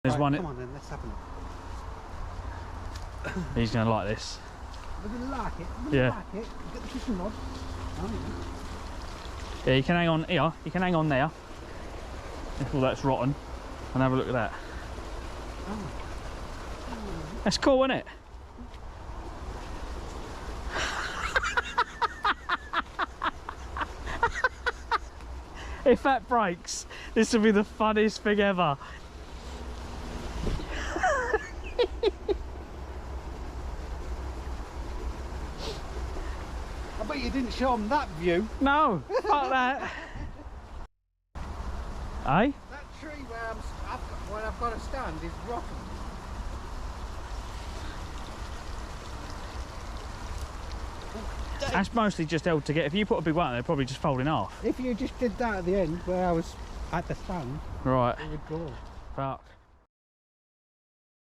There's right, one. Come on then, let's have a look. He's going to like this. We're going to like it. Yeah. Like it. Get the fishing rod. Oh, Yeah, you can hang on here. You can hang on there. If all that's rotten, and have a look at that. Oh. That's cool, isn't it? If that breaks, this will be the funniest thing ever. I bet you didn't show them that view. No, fuck that. Eh? That tree where I've got to stand is rotten. That's mostly just held together. If you put a big one, they're probably just folding off. If you just did that at the end where I was at the stand, Right. it would go. Fuck.